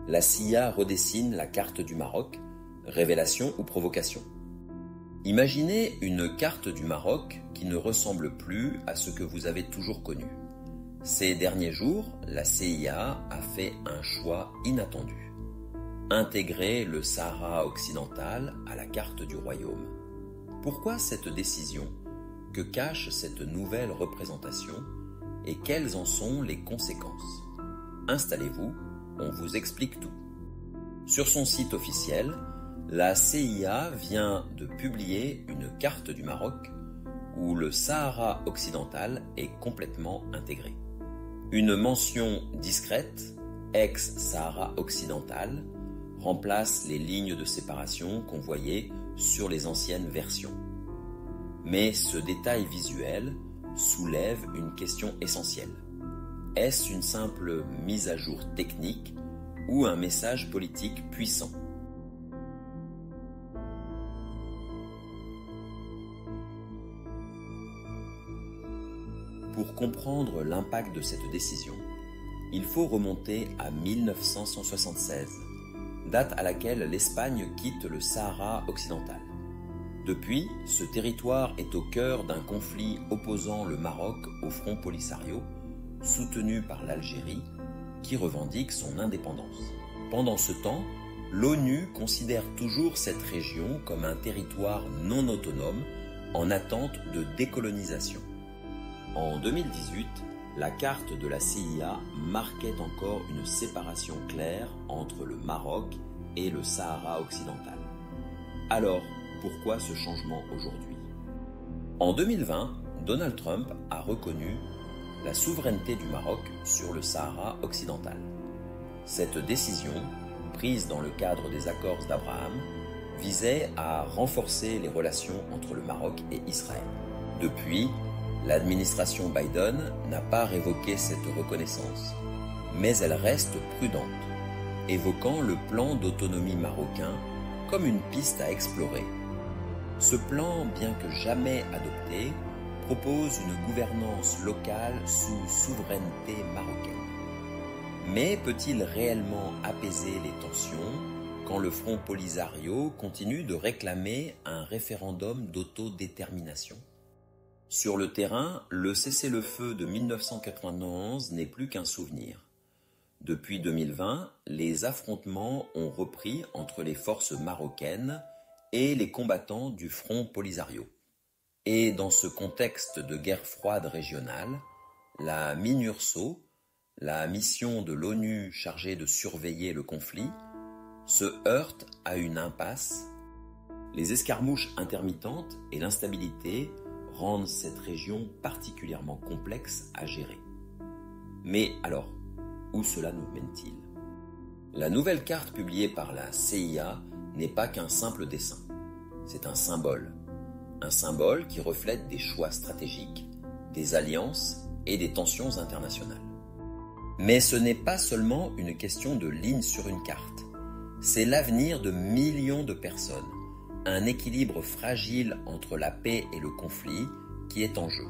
La CIA redessine la carte du Maroc, révélation ou provocation. Imaginez une carte du Maroc qui ne ressemble plus à ce que vous avez toujours connu. Ces derniers jours, la CIA a fait un choix inattendu. Intégrer le Sahara occidental à la carte du royaume. Pourquoi cette décision? Que cache cette nouvelle représentation? Et quelles en sont les conséquences? Installez-vous, on vous explique tout. Sur son site officiel, la CIA vient de publier une carte du Maroc où le Sahara occidental est complètement intégré. Une mention discrète, ex-Sahara occidental, remplace les lignes de séparation qu'on voyait sur les anciennes versions. Mais ce détail visuel soulève une question essentielle. Est-ce une simple mise à jour technique ou un message politique puissant? Pour comprendre l'impact de cette décision, il faut remonter à 1976, date à laquelle l'Espagne quitte le Sahara occidental. Depuis, ce territoire est au cœur d'un conflit opposant le Maroc au Front Polisario, soutenu par l'Algérie, qui revendique son indépendance. Pendant ce temps, l'ONU considère toujours cette région comme un territoire non autonome en attente de décolonisation. En 2018, la carte de la CIA marquait encore une séparation claire entre le Maroc et le Sahara occidental. Alors, pourquoi ce changement aujourd'hui? En 2020, Donald Trump a reconnu la souveraineté du Maroc sur le Sahara occidental. Cette décision, prise dans le cadre des accords d'Abraham, visait à renforcer les relations entre le Maroc et Israël. Depuis, l'administration Biden n'a pas révoqué cette reconnaissance, mais elle reste prudente, évoquant le plan d'autonomie marocain comme une piste à explorer. Ce plan, bien que jamais adopté, propose une gouvernance locale sous souveraineté marocaine. Mais peut-il réellement apaiser les tensions quand le Front Polisario continue de réclamer un référendum d'autodétermination? Sur le terrain, le cessez-le-feu de 1991 n'est plus qu'un souvenir. Depuis 2020, les affrontements ont repris entre les forces marocaines et les combattants du Front Polisario. Et dans ce contexte de guerre froide régionale, la MINURSO, la mission de l'ONU chargée de surveiller le conflit, se heurte à une impasse. Les escarmouches intermittentes et l'instabilité rendent cette région particulièrement complexe à gérer. Mais alors, où cela nous mène-t-il? La nouvelle carte publiée par la CIA n'est pas qu'un simple dessin. C'est un symbole qui reflète des choix stratégiques, des alliances et des tensions internationales. Mais ce n'est pas seulement une question de lignes sur une carte. C'est l'avenir de millions de personnes, un équilibre fragile entre la paix et le conflit qui est en jeu.